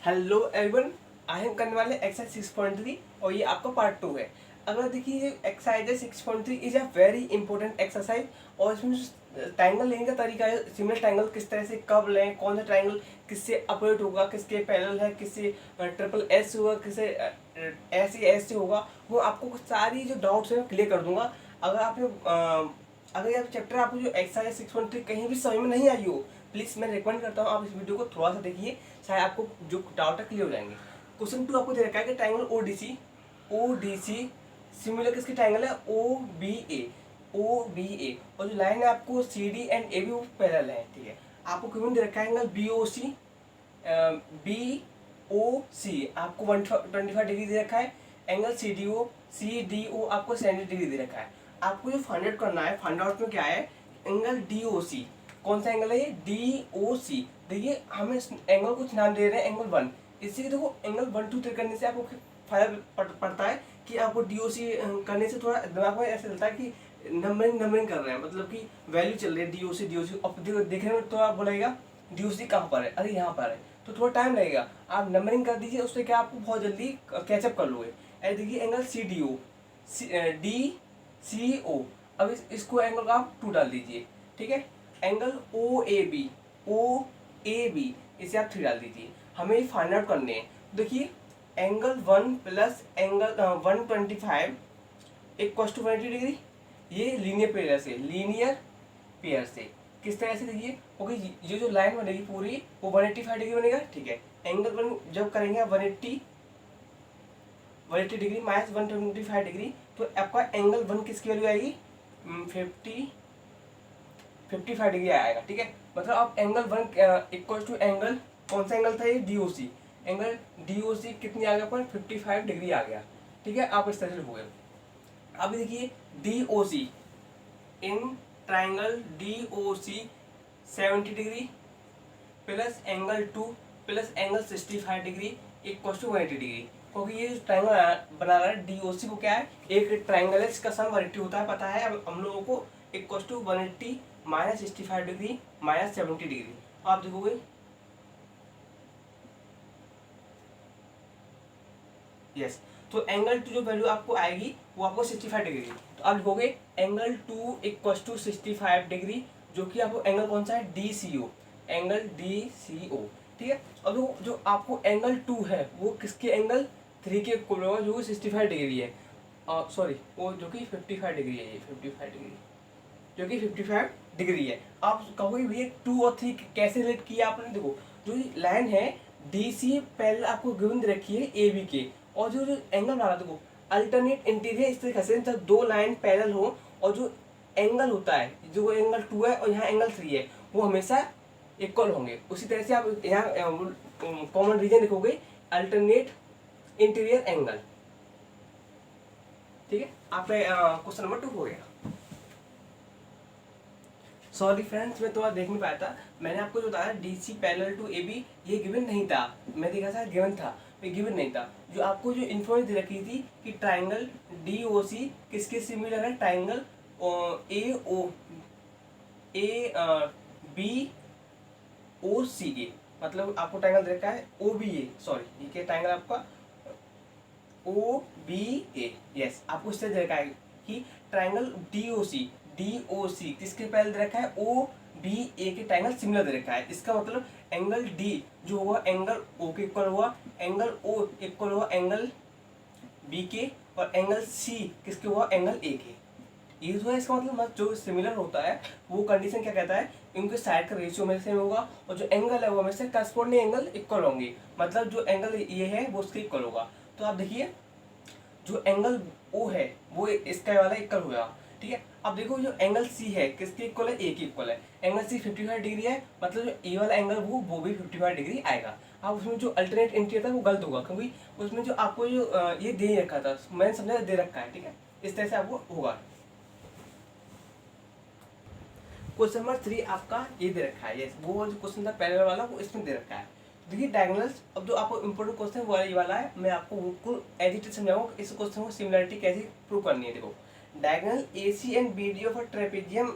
Hello everyone, आज हम करने वाले एक्सरसाइज 6.3 और ये आपका पार्ट 2 है। अगर देखिए exercise 6.3 is a very important exercise और इसमें ट्रायंगल लेने का तरीका है। सिमिलर ट्रायंगल किस तरह से कब लें, कौन सा ट्रायंगल किससे अपोजिट होगा, किसके पैरेलल है, किससे ट्रिपल एस होगा, किससे एस से होगा, वो आपको सारी जो डाउट्स है क्लियर कर दूंगा। अगर आपने अगर ये चैप्टर आपको जो एक्सरसाइज 6.3 कहीं भी समझ में नहीं आई हो, प्लीज़ मैं रिकमेंड करता हूँ आप इस वीडियो को थोड़ा सा देखिए, शायद आपको जो डाउट है क्लियर हो जाएंगे। क्वेश्चन 2 आपको दे रखा है कि triangle O D C similar किसकी ट्रायंगल है, ओ बी ए और जो लाइन है आपको C D and A B वो पैरेलल है। ठीक है, आपको क्यों दे रखा है एंगल बी ओ सी आपको 125 डिग्री दे रखा है। एंगल सी डी ओ आपको 70 डिग्री दे रखा है। आपको जो फाइंड आउट करना है, फाइंड आउट में क्या है, एंगल डी ओ सी। कौन सा एंगल है ये, डी ओ सी। देखिए हम इस एंगल को नाम दे रहे हैं एंगल 1। इससे देखो एंगल 1 2 3 करने से आपको फायदा पड़ता है कि आपको डी ओ सी करने से थोड़ा दिमाग में ऐसा चलता है कि नंबरिंग कर रहे हैं, मतलब कि वैल्यू चल रही है डी ओ सी। अब देखने में तो आप बोलेगा डी ओ सी कहाँ पर है, अरे यहाँ पर है, तो थोड़ा टाइम लगेगा। आप नंबरिंग कर दीजिए, उससे क्या आपको बहुत जल्दी कैचअप कर लोगे। ऐसे देखिए angle C D O D C O. अब इसको एंगल का आप 2 डाल दीजिए। ठीक है, एंगल ओ ए बी इसे आप 3 डाल दीजिए। हमें फाइंड आउट करने हैं। देखिए angle 1 plus angle 125 equal to 180 degree. ये लीनियर पेयर से किस तरह से देखिए, ओके, ये जो लाइन बनेगी पूरी वो 185 डिग्री बनेगा। ठीक है, एंगल 1 जब करेंगे 180 डिग्री माइनस 125 डिग्री, तो आपका एंगल 1 किसकी वैल्यू आएगी, 55 डिग्री आएगा। ठीक है, मतलब आप एंगल 1 इक्वल टू एंगल, कौन सा एंगल था ये, डी ओ सी। एंगल डी ओ सी कितनी आ गया पर 55 डिग्री आ गया। ठीक है, आप इस तरह से लिखोगे। अब देखिए D O C in triangle D O C 70 degree plus angle 2 plus angle 65 degree equal to 180 degree. क्योंकि ये जो ट्राइंगल बना रहा है डी ओ सी को क्या है, एक ट्राइंगल है इसका सम 180 होता है, पता है अब हम लोगों को। Equal to 180 minus 65 degree minus 70 degree. आप देखोगे यस, तो एंगल 2 जो वैल्यू आपको आएगी वो आपको 65 डिग्री। तो आप लिखोगे एंगल 2 इक्वल टू 65 डिग्री, जो कि आपको एंगल कौन सा है, डी सी ओ, एंगल डी सी ओ। ठीक है, अब जो आपको एंगल 2 है वो किसके एंगल 3 के इक्वल होगा, जो कि 65 डिग्री है। सॉरी, वो जो कि 55 डिग्री है, ये 55 डिग्री जो कि 55 डिग्री है। आप कहोगे भैया 2 और 3 कैसे रिलेट किया आपने, देखो जो लाइन है डी सी पहले आपको गिवन दे रखी है ए बी के, और जो जो एंगल बना रहा देखो अल्टरनेट इंटीरियर इस तरीके से, जब 2 लाइन पैरेलल हो और जो एंगल होता है, जो एंगल 2 है और यहाँ एंगल 3 है, वो हमेशा इक्वल होंगे। उसी तरह से आप यहाँ कॉमन रीजन लिखोगे अल्टरनेट इंटीरियर एंगल। ठीक है, आपका क्वेश्चन नंबर 2 हो गया। सॉरी फ्रेंड्स, मैं थोड़ा देख नहीं पाया था। मैंने आपको जो बताया D C parallel to A B, ये गिवन नहीं था। मैं देखा था गिवन था, ये गिवन नहीं था। जो आपको जो इन्फॉर्मेशन दे रखी थी कि ट्राइंगल डी ओ सी किसके सिमिलर है, ट्राइंगल ए बी ओ सी ए, मतलब आपको ट्राइंगल दे रखा है ओ बी ए, सॉरी ये क्या ट्राइंगल आपका ओ बी ए। यस, आपको इससे दे रखा है कि ट्राइंगल डी ओ सी किसके पैरेलल दे रखा है, ओ बी ए के ट्राइंगल सिमिलर दे रखा है। इसका मतलब एंगल डी जो होगा एंगल ओ के इक्वल हुआ, एंगल ओ इक्वल हुआ एंगल बी के, और एंगल सी किसके हुआ, एंगल ए के। ये जो है इसका मतलब जो सिमिलर होता है वो कंडीशन क्या कहता है, इनके साइड का रेशियो में सेम होगा और जो एंगल है वो हमेशा करस्पॉन्डिंग एंगल इक्वल होंगे, मतलब जो एंगल ये है वो उसके इक्वल होगा। तो आप देखिए जो एंगल ओ है वो इसका वाला इक्वल हुआ। ठीक है, अब देखो जो एंगल सी है किसके इक्वल है, ए के इक्वल है। एंगल सी 55 डिग्री है, मतलब जो ए वाला एंगल वो भी 55 डिग्री आएगा। अब उसमें जो अल्टरनेट इंटीरियर था वो गलत होगा, क्योंकि उसमें जो आपको जो ये दे रखा था, मैंने समझा दे रखा है। ठीक है, इस तरह से आपको होगा। क्वेश्चन नंबर 3 आपका ये दे रखा है, ये वो जो क्वेश्चन था पैरेलल वाला वो इसमें दे रखा है। देखिए डायगोनल्स, अब जो आपको इंपॉर्टेंट क्वेश्चन वो ये वाला है, मैं आपको बिल्कुल एडिटेड समझाऊंगा इस क्वेश्चन को सिमिलरिटी कैसे प्रूव करनी है। देखो diagonal AC and BD of a trapezium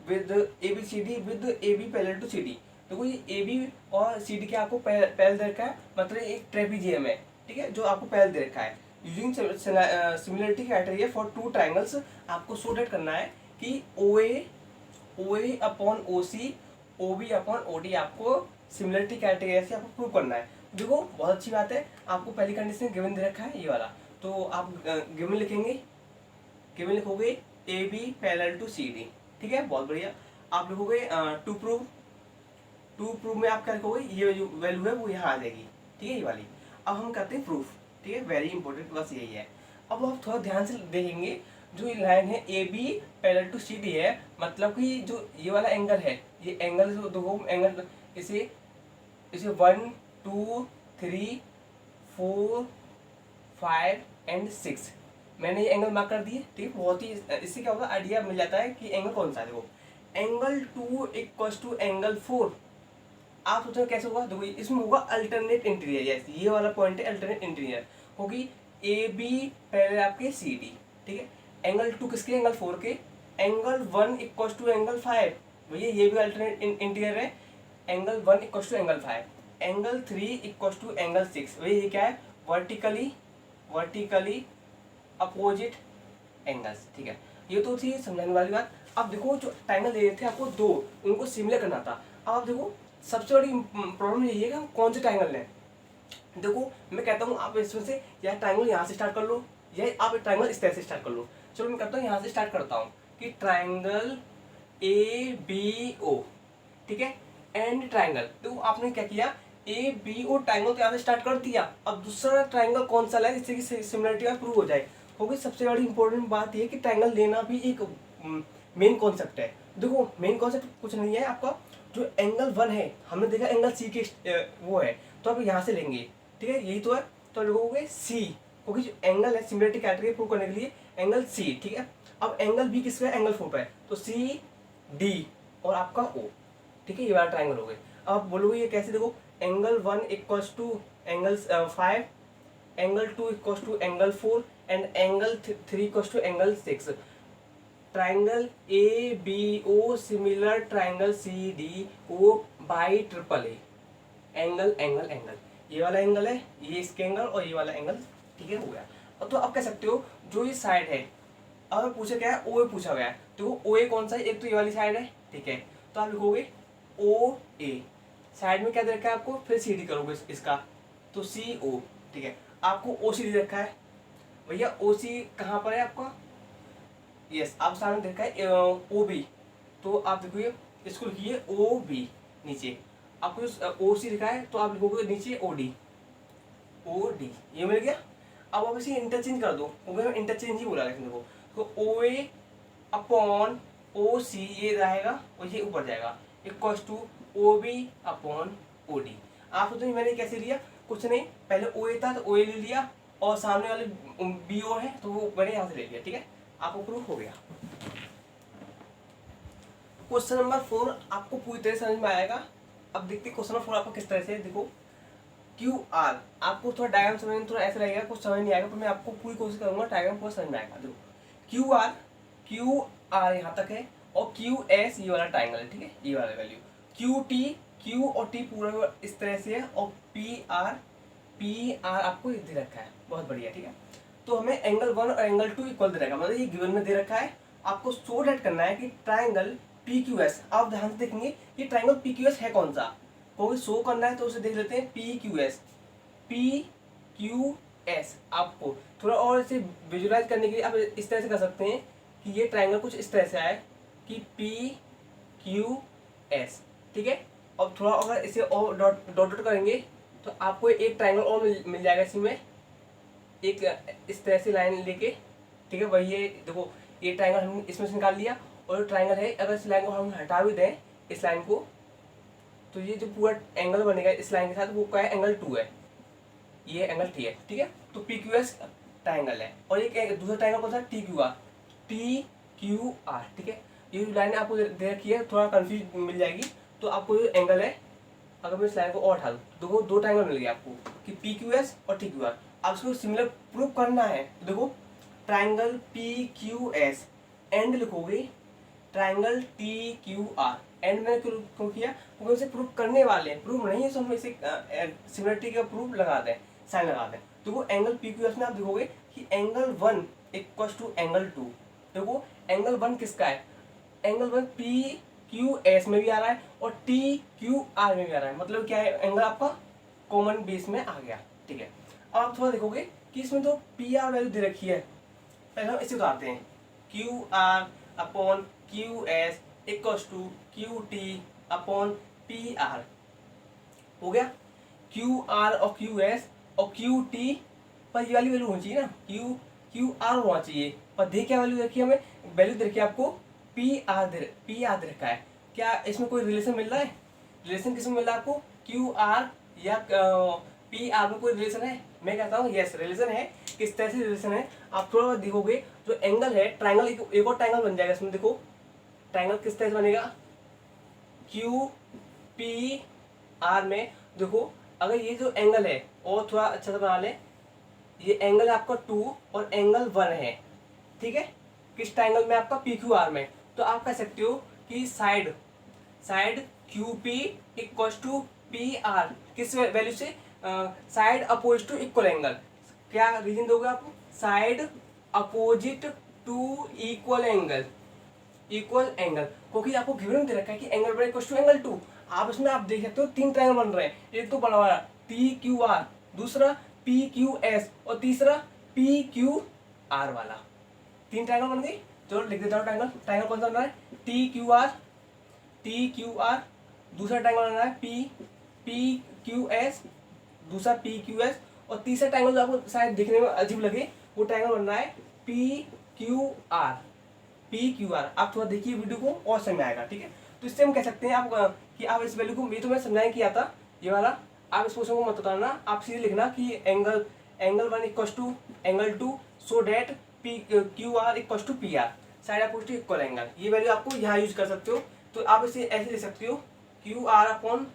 with ABCD with AB parallel to CD। देखो ये ए बी और सी डी के आपको पहले दे रखा है, मतलब एक ट्रेपीजियम है, ठीक है, जो आपको पहले दे रखा है। Using similarity criteria for two triangles, आपको सो डेट करना है कि O A upon O C, O B upon O D आपको सिमिलरिटी क्राइटेरिया से आपको प्रूव करना है। देखो बहुत अच्छी बात है, आपको पहली कंडीशन गिवन दे रखा है ये वाला, तो आप गिवन लिखेंगे, गिवन लिखोगे A B parallel to C D, ठीक है, बहुत बढ़िया। आप लिखोगे टू प्रूव में आप क्या लिखोगे, ये जो वैल्यू है वो यहाँ आ जाएगी, ठीक है, ये वाली। अब हम करते हैं प्रूफ, ठीक है, वेरी इंपॉर्टेंट बस यही है। अब आप थोड़ा ध्यान से देखेंगे, जो ये लाइन है A B parallel to C D है, मतलब कि जो ये वाला एंगल है, ये एंगल देखो, एंगल इसे 1 2 3 4 5 एंड 6 मैंने ये एंगल मार्क कर दिए, ठीक है, बहुत ही इससे क्या होगा, आइडिया मिल जाता है कि एंगल कौन सा है। देखो एंगल 2 इक्वल्स टू एंगल 4, आप सोचो कैसे होगा, देखो इसमें होगा अल्टरनेट इंटीरियर, यस ये वाला पॉइंट है, अल्टरनेट इंटीरियर होगी ए बी पहले आपके सी डी, ठीक है, एंगल 2 किसके, एंगल 4 के, एंगल 1 इक्वल्स टू एंगल 5, भैया ये भी अल्टरनेट इंटीरियर है, angle 1 equals to angle 5, angle 3 equals to angle 6, भैया ये क्या है, वर्टिकली अपोजिट एंगल्स, ठीक है, ये तो थी समझाने वाली बात। अब देखो जो ट्रायंगल दे रहे थे आपको दो, उनको सिमिलर करना था। अब आप देखो सबसे बड़ी प्रॉब्लम यही है कि हम कौन से ट्रायंगल लें। देखो मैं कहता हूँ आप इसमें से या ट्रायंगल यहाँ से स्टार्ट कर लो, या आप ट्रायंगल इस तरह से स्टार्ट कर लो। चलो मैं कहता हूँ यहाँ से स्टार्ट करता हूँ कि ट्रायंगल ए बी ओ, ठीक है, एंड ट्रायंगल। देखो आपने क्या किया, ए बी ओ ट्रायंगल तो यहाँ से स्टार्ट कर दिया, अब दूसरा ट्रायंगल कौन सा लाए जिससे कि सिमिलरिटी प्रूव हो जाए। होगी सबसे बड़ी इंपॉर्टेंट बात ये कि ट्रायंगल लेना भी एक मेन कॉन्सेप्ट है। देखो मेन कॉन्सेप्ट कुछ नहीं है, आपका जो एंगल 1 है, हमने देखा एंगल सी के वो है, तो आप यहाँ से लेंगे, ठीक है, यही तो है, तो लिखोगे सी, क्योंकि जो एंगल है सिमिलरिटी क्राइटेरिया प्रूव करने के लिए एंगल सी, ठीक है। अब एंगल बी किसका है, एंगल 4 पे है, तो सी डी और आपका ओ, ठीक है, ये वाला ट्रायंगल हो गए। अब बोलोगे ये कैसे, देखो angle 1 equals to angle 5, angle 2 equals to angle 4 and angle 3 equals to angle 6। Triangle A B O similar triangle C D O by triple A, angle angle angle, ये वाला एंगल है, ये इसके एंगल और ये वाला एंगल, ठीक है, हो गया। अब तो आप कह सकते हो जो ये साइड है, अब पूछा क्या है, ओ ए पूछा गया है, तो ओ ए कौन सा है, एक तो ये वाली साइड है, ठीक है, तो आप लिखोगे ओ ए, साइड में क्या दे रखा है आपको, फिर सी डी करोगे इसका, तो सी ओ, ठीक है, आपको ओ सी दे रखा है, भैया ओ सी कहाँ पर है आपका, यस आप सामने देखा है ओ बी, तो आप देखिए इसको लिखिए ओ बी, नीचे आपको ओ सी लिखा है, तो आप लिखोगे नीचे ओ डी, ये मिल गया। अब आप इसे इंटरचेंज कर दो, क्योंकि मैं इंटरचेंज ही बोला, लेकिन देखो तो ओ ए अपॉन ओ सी ये रहेगा और ये ऊपर जाएगा, equals to O B upon O D. आप सोचो मैंने कैसे लिया, कुछ नहीं, पहले ओ ए था तो ओ ए ले लिया, और सामने वाले बी ओ है तो वो मैंने यहाँ से ले लिया, ठीक है, आपको प्रूफ हो गया। क्वेश्चन नंबर 4 आपको पूरी तरह समझ में आएगा। अब देखते क्वेश्चन नंबर 4 आपको किस तरह से, देखो क्यू आर, आपको थोड़ा डायग्राम समझने में थोड़ा ऐसा लगेगा, कुछ समझ नहीं आएगा, पर मैं आपको पूरी कोशिश करूंगा, डायग्राम पूरा समझ में आएगा। देखो क्यू आर यहाँ तक है, और क्यू एस ये वाला ट्राइंगल है, ठीक है, ये वाला वैल्यू, क्यू और टी पूरा इस तरह से है, और पी आर आपको दे रखा है, बहुत बढ़िया, ठीक है। तो हमें एंगल 1 और एंगल 2 इक्वल दे रखा है, मतलब ये गिवन में दे रखा है, आपको सो डेट करना है कि ट्राइंगल पी क्यू एस, आप ध्यान से देखेंगे ये ट्राइंगल पी क्यू एस है कौन सा, कोई शो करना है तो उसे देख लेते हैं, पी क्यू एस। आपको थोड़ा और इसे विजुलाइज करने के लिए आप इस तरह से कर सकते हैं कि ये ट्राइंगल कुछ इस तरह से आए कि पी क्यू एस, ठीक है, और थोड़ा अगर इसे और डॉट करेंगे तो आपको एक ट्राइंगल और मिल जाएगा इसी में, एक इस तरह से लाइन लेके, ठीक है, वही ये देखो ये ट्राइंगल हम इसमें से निकाल लिया, और ट्राइंगल है, अगर इस लाइन को हम हटा भी दें इस लाइन को, तो ये जो पूरा एंगल बनेगा इस लाइन के साथ वो क्या है, एंगल 2 है, ये एंगल टी है, ठीक है, तो पी क्यू एस ट्राइंगल है। और एक दूसरा ट्राइंगल कौन सा, टी क्यू आर, ठीक है, ये जो लाइन आपको दे रखी है थोड़ा कंफ्यूज मिल जाएगी, तो आपको जो एंगल है, अगर मैं इस लाइन को और हटा दूँ तो दो ट्राइंगल मिल गया आपको कि पी क्यू एस और टी क्यू आर। अब इसको सिमिलर प्रूव करना है, तो देखो triangle P Q S and लिखोगे triangle T Q R, and मैंने क्यों किया, क्योंकि उसे प्रूव करने वाले हैं, प्रूव नहीं है तो हम इसे सिमिलरिटी का प्रूफ लगा दें, साइन लगा दें। तो वो एंगल पी क्यू एस में आप देखोगे कि एंगल 1 इक्वल टू एंगल 2। देखो एंगल 1 किसका है, एंगल 1 पी क्यू एस में भी आ रहा है और टी क्यू आर में भी आ रहा है, मतलब क्या है, एंगल आपका कॉमन बेस में आ गया। ठीक है, अब आप थोड़ा देखोगे कि इसमें तो पी आर वैल्यू दे रखी है, पहले हम इसे उतारते हैं, Q R upon Q S equal to Q T upon P R. हो गया, क्यू आर और क्यू एस और क्यू टी पर ये वाली वैल्यू होनी चाहिए ना, क्यू आर होना चाहिए, पर दे क्या वैल्यू देखिए हमें, वैल्यू देखिए आपको पी आर दे रखा है। क्या इसमें कोई रिलेशन मिल रहा है, रिलेशन किसमें मिल रहा है आपको, क्यू आर या पी आर में कोई रिलेशन है? मैं कहता हूँ यस रिलेशन है। किस तरह से रिलेशन है, आप थोड़ा बहुत देखोगे, जो एंगल है ट्राइंगल, एक और ट्राइंगल बन जाएगा इसमें। देखो ट्राइंगल किस तरह से बनेगा, क्यू पी आर में देखो, अगर ये जो एंगल है और थोड़ा अच्छा से बना ले, ये एंगल आपका 2 और एंगल 1 है, ठीक है, किस ट्राइंगल में आपका पी क्यू आर में। तो आप कह सकते हो कि side Q P equal to P R, किस वैल्यू से, side opposite to equal angle. क्या रीजन दोगे आप, side opposite to equal angle, क्योंकि आपको गिवन दे रखा है कि एंगल 1 इक्वल टू एंगल 2। आप इसमें आप देख सकते हो 3 ट्रायंगल बन रहे हैं, एक तो बड़ा वाला पी क्यू आर, दूसरा पी क्यू एस और तीसरा पी क्यू आर वाला। 3 ट्रायंगल बन गई। चलो लिख देता हूँ ट्रायंगल कौन सा बन रहा है, टी क्यू आर, दूसरा ट्रायंगल बन रहा है पी क्यू एस, दूसरा पी क्यू एस, और तीसरा ट्रायंगल जो आपको शायद दिखने में अजीब लगे, वो ट्रायंगल बन रहा है पी क्यू आर। आप थोड़ा देखिए वीडियो को और समझ में आएगा, ठीक है। तो इससे हम कह सकते हैं आप कि आप इस वैल्यू को, ये तो मैं समझाया किया था ये वाला, आप इस क्वेश्चन को मत बताना, आप सीधे लिखना कि angle 1 equal to angle 2 so that P Q R equal to P R, side opposite to equal angle. ये वैल्यू आपको यहाँ यूज कर सकते हो। तो आप इसे ऐसे लिख सकते हो, Q R upon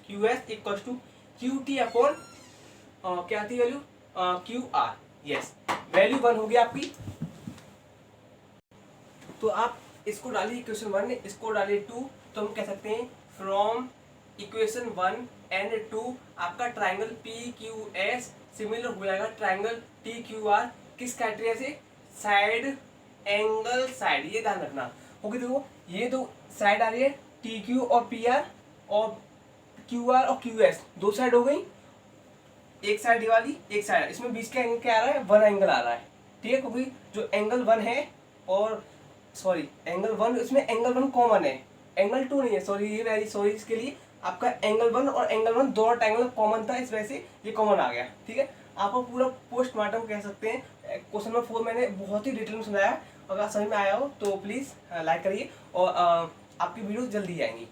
Q S equal to Q T upon क्या आती है value, Q R. Yes, value 1 होगी आपकी। तो आप इसको डालिए इक्वेशन 1, इसको डालिए 2, तो हम कह सकते हैं फ्रॉम इक्वेशन 1 एंड 2 आपका triangle P Q S similar हो जाएगा ट्राइंगल टी क्यू आर, किस क्राइटेरिया से, साइड एंगल साइड, ये ध्यान रखना। ओके, देखो ये तो साइड आ रही है टी क्यू और पी आर, और क्यू आर और क्यू एस दो साइड हो गई, एक साइड ये वाली, एक साइड, इसमें बीच का एंगल क्या आ रहा है, 1 एंगल आ रहा है, ठीक है, क्योंकि जो एंगल 1 है और सॉरी एंगल 1, इसमें एंगल 1 कॉमन है, एंगल 2 नहीं है, सॉरी ये वेरी सॉरी, इसके लिए आपका एंगल 1 और एंगल 1 दोनों ट्रायंगल कॉमन था, इस वजह से ये कॉमन आ गया, ठीक है। आपको पूरा पोस्टमार्टम कह सकते हैं। क्वेश्चन नंबर 4 मैंने बहुत ही डिटेल में समझाया, अगर समझ में आया हो तो प्लीज़ लाइक करिए और आपकी वीडियो जल्दी आएंगी।